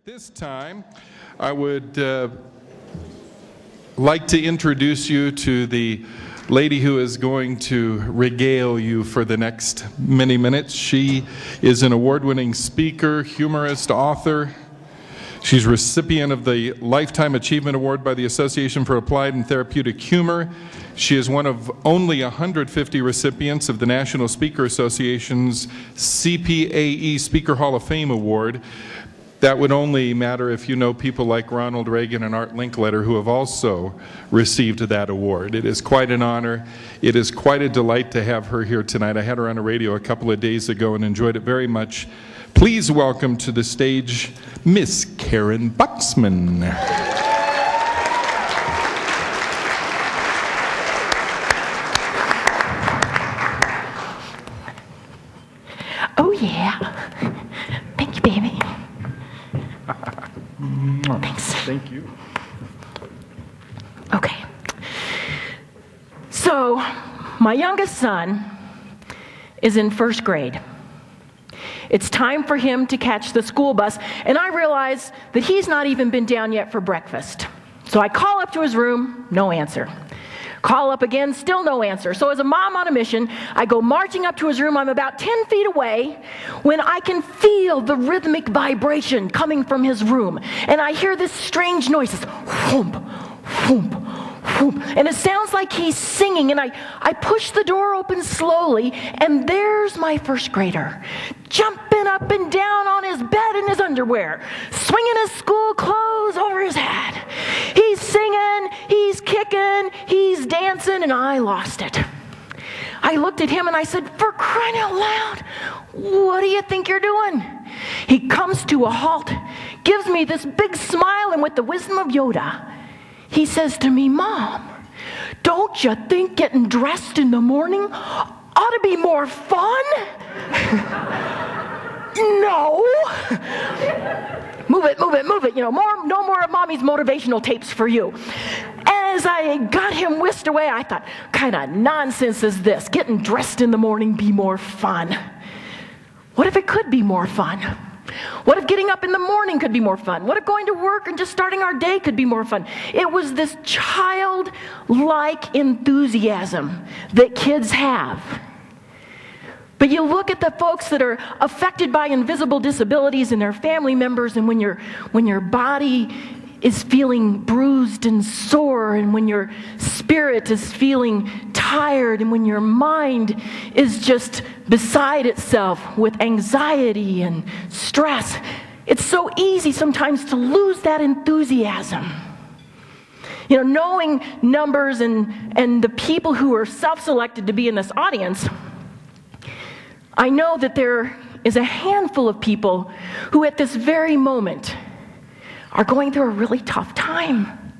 This time, I would like to introduce you to the lady who is going to regale you for the next many minutes. She is an award-winning speaker, humorist, author. She's recipient of the Lifetime Achievement Award by the Association for Applied and Therapeutic Humor. She is one of only 150 recipients of the National Speaker Association's CPAE Speaker Hall of Fame Award. That would only matter if you know people like Ronald Reagan and Art Linkletter, who have also received that award. It is quite an honor. It is quite a delight to have her here tonight. I had her on the radio a couple of days ago and enjoyed it very much. Please welcome to the stage Miss Karyn Buxman. Oh yeah. Thank you, baby. Thanks. Thank you. Okay. So, my youngest son is in first grade. It's time for him to catch the school bus, and I realize that he's not even been down yet for breakfast. So I call up to his room, no answer. Call up again, still no answer. So as a mom on a mission, I go marching up to his room. I'm about 10 feet away when I can feel the rhythmic vibration coming from his room. And I hear this strange noise, this whoomp, whoomp, whoomp. And it sounds like he's singing. And I push the door open slowly, and there's my first grader, jumping up and down on his bed in his underwear, swinging his school clothes over his head. He's singing, he's kicking, he's dancing, and I lost it. I looked at him and I said, "For crying out loud, what do you think you're doing?" He comes to a halt, gives me this big smile, and with the wisdom of Yoda, he says to me, "Mom, don't you think getting dressed in the morning ought to be more fun?" No. Move it, move it, move it. No more of Mommy's motivational tapes for you. As I got him whisked away, I thought, kind of nonsense is this? Getting dressed in the morning be more fun? What if it could be more fun? What if getting up in the morning could be more fun? What if going to work and just starting our day could be more fun? It was this childlike enthusiasm that kids have. But you look at the folks that are affected by invisible disabilities and their family members, and when your body is feeling bruised and sore, and when your spirit is feeling tired, and when your mind is just beside itself with anxiety and stress, it's so easy sometimes to lose that enthusiasm. Knowing numbers and the people who are self-selected to be in this audience, I know that there is a handful of people who at this very moment are going through a really tough time.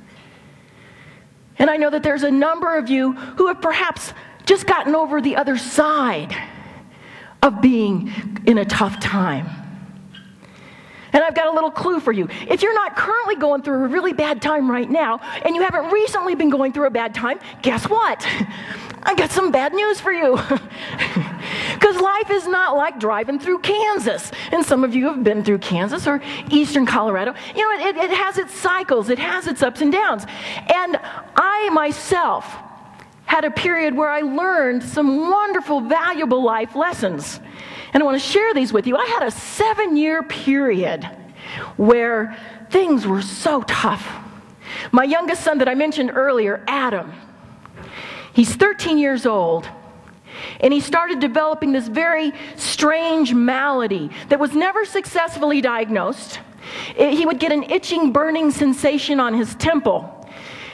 And I know that there's a number of you who have perhaps just gotten over the other side of being in a tough time. And I've got a little clue for you. If you're not currently going through a really bad time right now, and you haven't recently been going through a bad time, guess what? I got some bad news for you. Because life is not like driving through Kansas. And some of you have been through Kansas or eastern Colorado. It has its cycles. It has its ups and downs. And I myself had a period where I learned some wonderful, valuable life lessons. And I want to share these with you. I had a 7-year period where things were so tough. My youngest son that I mentioned earlier, Adam, he's 13 years old, and he started developing this very strange malady that was never successfully diagnosed. He would get an itching, burning sensation on his temple.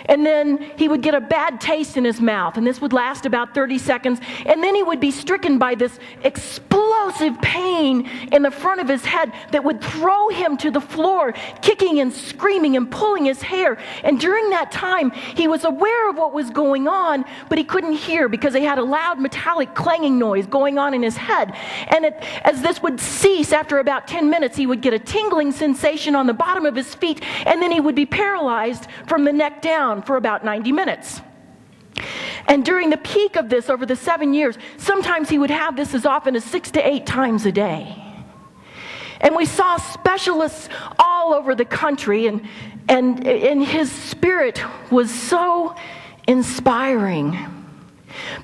And then he would get a bad taste in his mouth, and this would last about 30 seconds. And then he would be stricken by this explosive pain in the front of his head that would throw him to the floor, kicking and screaming and pulling his hair. And during that time, he was aware of what was going on, but he couldn't hear because he had a loud metallic clanging noise going on in his head. And as this would cease after about 10 minutes, he would get a tingling sensation on the bottom of his feet, and then he would be paralyzed from the neck down for about 90 minutes. And during the peak of this, over the 7 years, sometimes he would have this as often as 6 to 8 times a day. And we saw specialists all all over the country, and his spirit was so inspiring.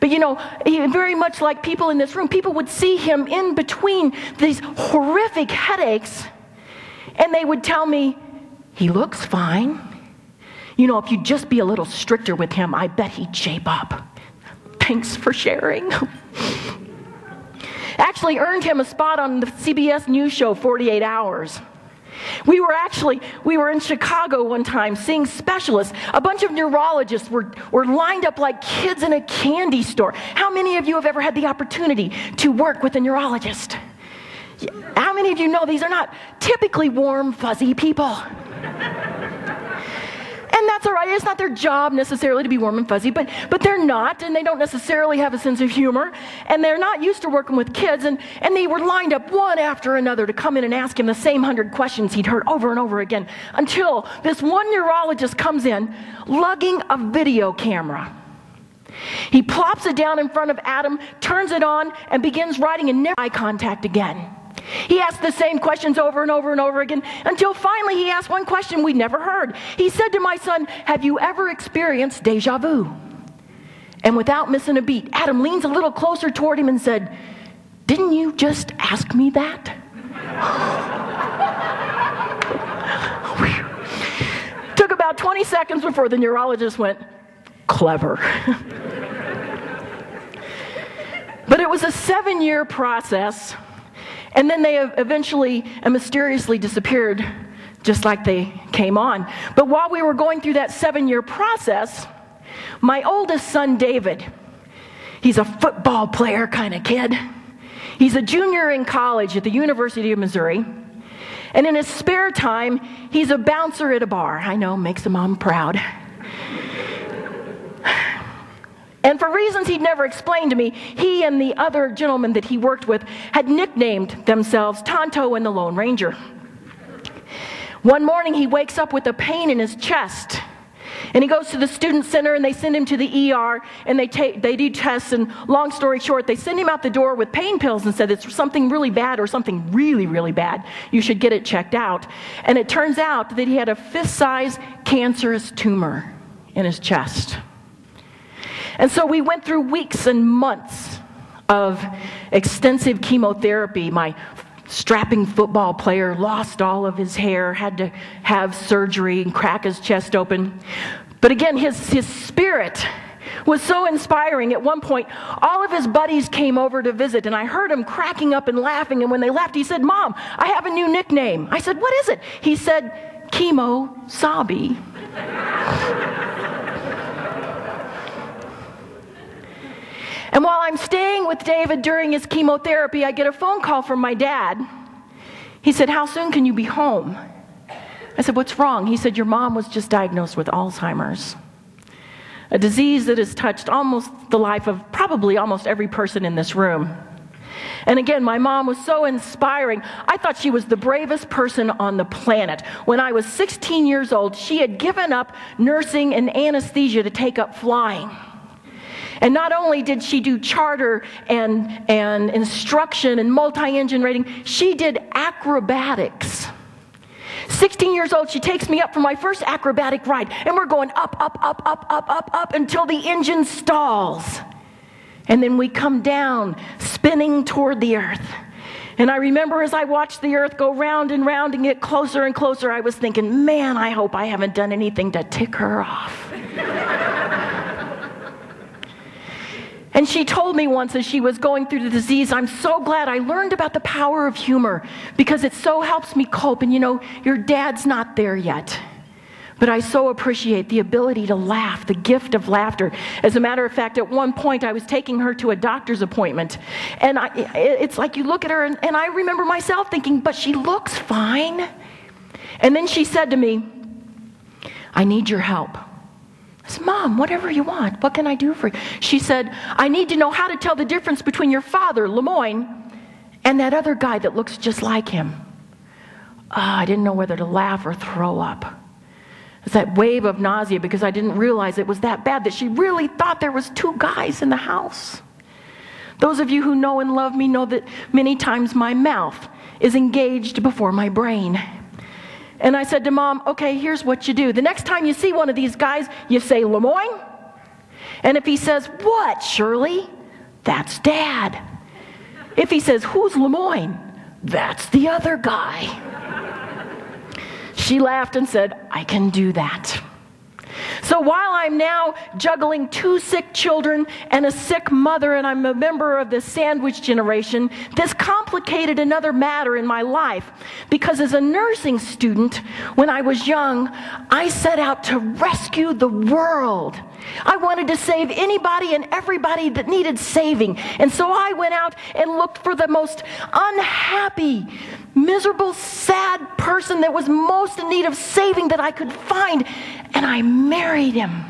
But you know, he, very much like people in this room, people would see him in between these horrific headaches, and they would tell me, he looks fine. You know, if you'd just be a little stricter with him, I bet he'd shape up. Thanks for sharing. Actually earned him a spot on the CBS News show 48 Hours. We were in Chicago one time seeing specialists. A bunch of neurologists were lined up like kids in a candy store. How many of you have ever had the opportunity to work with a neurologist? How many of you know these are not typically warm, fuzzy people? And that's all right. It's not their job necessarily to be warm and fuzzy, but they're not, and they don't necessarily have a sense of humor, and they're not used to working with kids, and they were lined up one after another to come in and ask him the same 100 questions he'd heard over and over again, until this one neurologist comes in lugging a video camera. He plops it down in front of Adam, turns it on, and begins writing and never eye contact again. He asked the same questions over and over and over again, until finally he asked one question we'd never heard. He said to my son, "Have you ever experienced deja vu?" And without missing a beat, Adam leans a little closer toward him and said, "Didn't you just ask me that?" Took about 20 seconds before the neurologist went, "Clever." But it was a 7-year process. And then they eventually and mysteriously disappeared, just like they came on. But while we were going through that 7-year process, my oldest son, David, he's a football player kind of kid. He's a junior in college at the University of Missouri. And in his spare time, he's a bouncer at a bar. I know, makes a mom proud. And for reasons he'd never explained to me, he and the other gentleman that he worked with had nicknamed themselves Tonto and the Lone Ranger. One morning he wakes up with a pain in his chest, and he goes to the student center, and they send him to the ER, and they do tests, and long story short, they send him out the door with pain pills and said it's something really bad or something really, really bad. You should get it checked out. And it turns out that he had a fist-sized cancerous tumor in his chest. And so we went through weeks and months of extensive chemotherapy. My strapping football player lost all of his hair, had to have surgery and crack his chest open. But again, his spirit was so inspiring. At one point, all of his buddies came over to visit, and I heard him cracking up and laughing. And when they left, he said, "Mom, I have a new nickname." I said, "What is it?" He said, "Chemo Sobby." And while I'm staying with David during his chemotherapy, I get a phone call from my dad. He said, "How soon can you be home?" I said, "What's wrong?" He said, "Your mom was just diagnosed with Alzheimer's, a disease that has touched almost the life of probably almost every person in this room." And again, my mom was so inspiring. I thought she was the bravest person on the planet. When I was 16 years old, she had given up nursing and anesthesia to take up flying. And not only did she do charter and instruction and multi-engine rating, she did acrobatics. 16 years old, she takes me up for my first acrobatic ride, and we're going up, up, up, up, up, up, up until the engine stalls. And then we come down, spinning toward the earth. And I remember as I watched the earth go round and round and get closer and closer, I was thinking, man, I hope I haven't done anything to tick her off. And she told me once as she was going through the disease, "I'm so glad I learned about the power of humor because it so helps me cope. And you know, your dad's not there yet. But I so appreciate the ability to laugh, the gift of laughter." As a matter of fact, at one point I was taking her to a doctor's appointment. And it's like you look at her, and I remember myself thinking, but she looks fine. And then she said to me, "I need your help." I said, "Mom, whatever you want. What can I do for you?" She said, "I need to know how to tell the difference between your father, Lemoyne, and that other guy that looks just like him." I didn't know whether to laugh or throw up. It's that wave of nausea because I didn't realize it was that bad that she really thought there was 2 guys in the house. Those of you who know and love me know that many times my mouth is engaged before my brain. And I said to Mom, okay, here's what you do. The next time you see one of these guys, you say, Lemoyne? And if he says, what, Shirley? That's Dad. If he says, who's Lemoyne? That's the other guy. She laughed and said, I can do that. So while I'm now juggling 2 sick children and a sick mother, and I'm a member of the sandwich generation, this complicated another matter in my life. Because as a nursing student, when I was young, I set out to rescue the world. I wanted to save anybody and everybody that needed saving. And so I went out and looked for the most unhappy, miserable, sad person that was most in need of saving that I could find. And I married him.